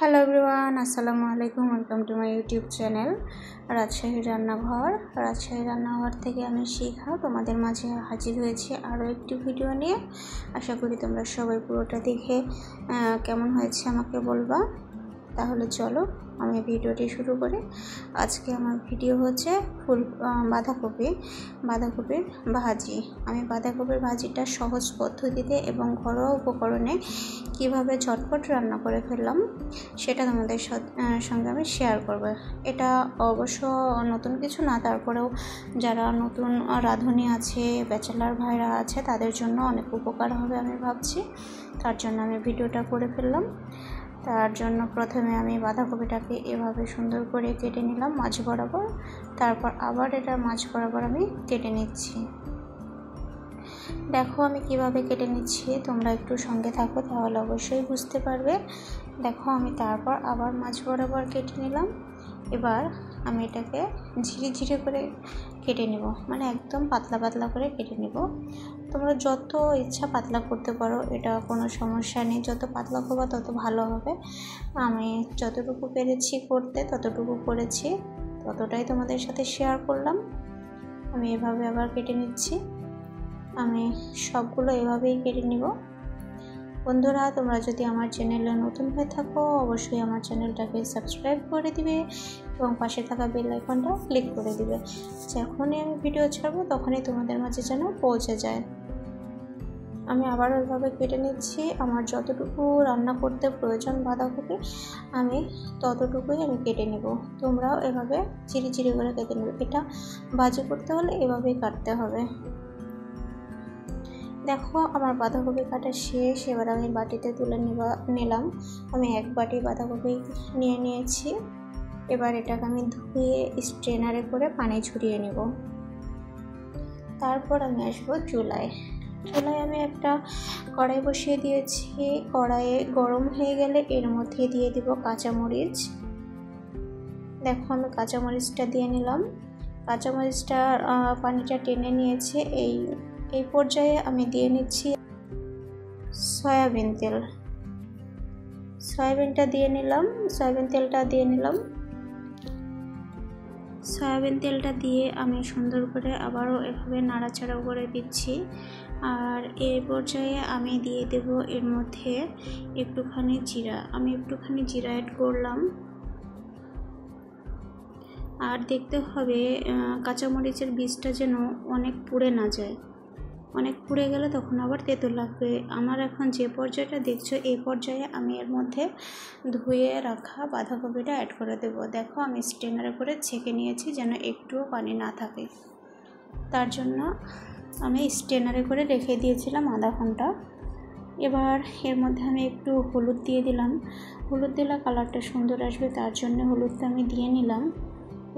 Hello everyone, আসসালামু আলাইকুম। Welcome to my YouTube channel Rajshahi রান্নাঘর। রাজশাহী রান্নাঘর থেকে আমি শিখা তোমাদের মাঝে হাজির হয়েছি আরও একটি ভিডিও নিয়ে। আশা করি তোমরা সবাই পুরোটা দেখে কেমন হয়েছে আমাকে বলবা। তাহলে চলো আমি ভিডিওটি শুরু করি। আজকে আমার ভিডিও হচ্ছে বাঁধাকপির ভাজি। আমি বাঁধাকপির ভাজিটা সহজ পদ্ধতিতে এবং ঘরোয়া উপকরণে কিভাবে ঝটপট রান্না করে ফেললাম সেটা তোমাদের সঙ্গে আমি শেয়ার করব। এটা অবশ্য নতুন কিছু না, তারপরেও যারা নতুন রাঁধুনি আছে, ব্যাচেলার ভাইরা আছে, তাদের জন্য অনেক উপকার হবে আমি ভাবছি। তার জন্য আমি ভিডিওটা করে ফেললাম। তার জন্য প্রথমে আমি বাঁধাকপিটাকে এভাবে সুন্দর করে কেটে নিলাম মাঝ বরাবর। তারপর আবার এটা মাঝ বরাবর আমি কেটে নিচ্ছি। দেখো আমি কিভাবে কেটে নিচ্ছি, তোমরা একটু সঙ্গে থাকো তাহলে অবশ্যই বুঝতে পারবে। দেখো আমি তারপর আবার মাঝ বরাবর কেটে নিলাম। এবার আমি এটাকে ঝিরে করে কেটে নেব, মানে একদম পাতলা পাতলা করে কেটে নেব। তোমরা যত ইচ্ছা পাতলা করতে পারো, এটা কোনো সমস্যা নেই। যত পাতলা করবে তত ভালো হবে। আমি যতটুকু পেরেছি করতে ততটুকু করেছি, ততটাই তোমাদের সাথে শেয়ার করলাম। আমি এভাবে আবার কেটে নিচ্ছি। আমি সবগুলো এভাবেই কেটে নিব। বন্ধুরা, তোমরা যদি আমার চ্যানেলে নতুন হয়ে থাকো অবশ্যই আমার চ্যানেলটাকে সাবস্ক্রাইব করে দিবে এবং পাশে থাকা বেল আইকনটা ক্লিক করে দিবে। যখনই আমি ভিডিও ছাড়বো তখনই তোমাদের মাঝে যেন পৌঁছে যায়। আমি আবার ওইভাবে কেটে নিচ্ছি। আমার যতটুকু রান্না করতে প্রয়োজন বাঁধাকপি, আমি ততটুকুই আমি কেটে নেব। তোমরাও এভাবে চিরি করে কেটে নেবে। এটা ভাজি করতে হলে এভাবেই কাটতে হবে। দেখো আমার বাঁধাকপি কাটা শেষ। এবার আমি বাটিতে তুলে নিলাম। আমি এক বাটি বাঁধাকপি নিয়ে নিয়েছি। এবার এটাকে আমি ধুয়ে স্ট্রেনারে করে পানি ঝরিয়ে নেব। তারপর আমি আসবো চুলায়। আমি একটা কড়াই বসিয়ে দিয়েছি। কড়াইয়ে গরম হয়ে গেলে এর মধ্যে দিয়ে দিব কাঁচামরিচ। দেখো আমি কাঁচামরিচটা দিয়ে নিলাম। কাঁচামরিচটা পানিটা টেনে নিয়েছে। এই পর্যায়ে আমি দিয়ে নিচ্ছি সয়াবিন তেল। সয়াবিন তেলটা দিয়ে নিলাম। সয়াবিন তেলটা দিয়ে আমি সুন্দর করে আবারও এভাবে নাড়াচাড়া করে দিচ্ছি। আর এই পর্যায়ে আমি দিয়ে দেব এর মধ্যে একটুখানি জিরা। আমি একটুখানি জিরা অ্যাড করলাম। আর দেখতে হবে কাঁচামরিচের বীজটা যেন অনেক পুড়ে না যায়। অনেক পুড়ে গেলে তখন আবার তেতো লাগবে। আমার এখন যে পর্যায়টা দেখছো, এই পর্যায়ে আমি এর মধ্যে ধুয়ে রাখা বাঁধাকপিটা অ্যাড করে দেব। দেখো আমি স্ট্রেনারে করে ছেঁকে নিয়েছি যেন একটুও পানি না থাকে। তার জন্য আমি স্ট্রেনারে করে রেখে দিয়েছিলাম আধা ঘন্টা। এবার এর মধ্যে আমি একটু হলুদ দিয়ে দিলাম। হলুদ দিলে কালারটা সুন্দর আসবে, তার জন্য হলুদটা আমি দিয়ে নিলাম।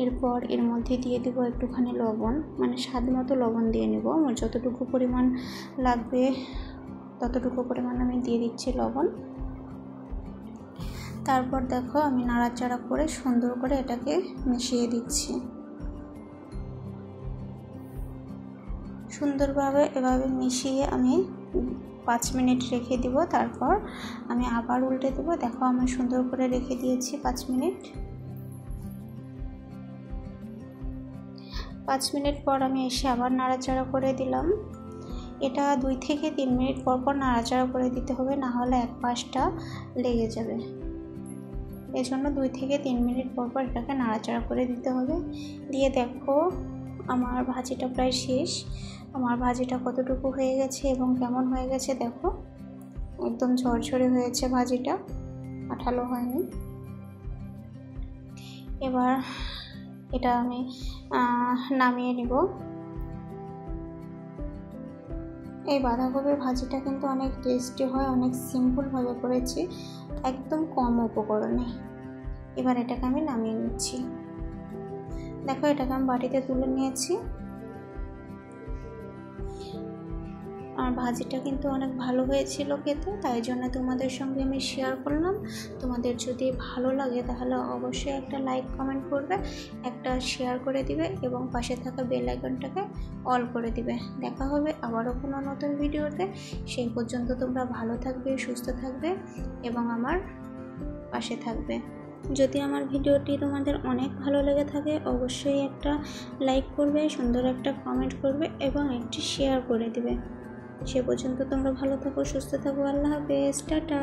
এরপর এর মধ্যে দিয়ে দেবো একটুখানি লবণ, মানে স্বাদ মতো লবণ দিয়ে নেব। আমার যতটুকু পরিমাণ লাগবে ততটুকু পরিমাণ আমি দিয়ে দিচ্ছি লবণ। তারপর দেখো আমি নাড়াচাড়া করে সুন্দর করে এটাকে মিশিয়ে দিচ্ছি। সুন্দরভাবে এভাবে মিশিয়ে আমি 5 মিনিট রেখে দিব। তারপর আমি আবার উল্টে দেবো। দেখো আমি সুন্দর করে রেখে দিয়েছি 5 মিনিট। 5 মিনিট পর আমি এসে আবার নাড়াচাড়া করে দিলাম। এটা 2 থেকে 3 মিনিট পর নাড়াচাড়া করে দিতে হবে, না হলে এক পাশটা লেগে যাবে। এই জন্য 2 থেকে 3 মিনিট পর এটাকে নাড়াচাড়া করে দিতে হবে। দিয়ে দেখো আমার ভাজিটা প্রায় শেষ। আমার ভাজিটা কতটুকু হয়ে গেছে এবং কেমন হয়ে গেছে দেখো, একদম ঝরঝরে হয়েছে ভাজিটা, আঠালো হয়নি। এবার এটা আমি নামিয়ে নিব। এই বাঁধাকপির ভাজিটা কিন্তু অনেক টেস্টি হয়, অনেক সিম্পলভাবে করেছি, একদম কম উপকরণে। এবার এটাকে আমি নামিয়ে নিচ্ছি। দেখো এটাকে আমি বাটিতে তুলে নিয়েছি। আর ভাজিটা কিন্তু অনেক ভালো হয়েছিল খেতে, তাই জন্য তোমাদের সঙ্গে আমি শেয়ার করলাম। তোমাদের যদি ভালো লাগে তাহলে অবশ্যই একটা লাইক কমেন্ট করবে, একটা শেয়ার করে দিবে এবং পাশে থাকা বেল আইকনটাকে অল করে দিবে। দেখা হবে আবারও কোনো নতুন ভিডিওতে। সেই পর্যন্ত তোমরা ভালো থাকবে, সুস্থ থাকবে এবং আমার পাশে থাকবে। যদি আমার ভিডিওটি তোমাদের অনেক ভালো লেগে থাকে অবশ্যই একটা লাইক করবে, সুন্দর একটা কমেন্ট করবে এবং একটি শেয়ার করে দিবে। সে পর্যন্ত তোমরা ভালো থাকো, সুস্থ থাকো। আল্লাহ হাফেজ, টাটা।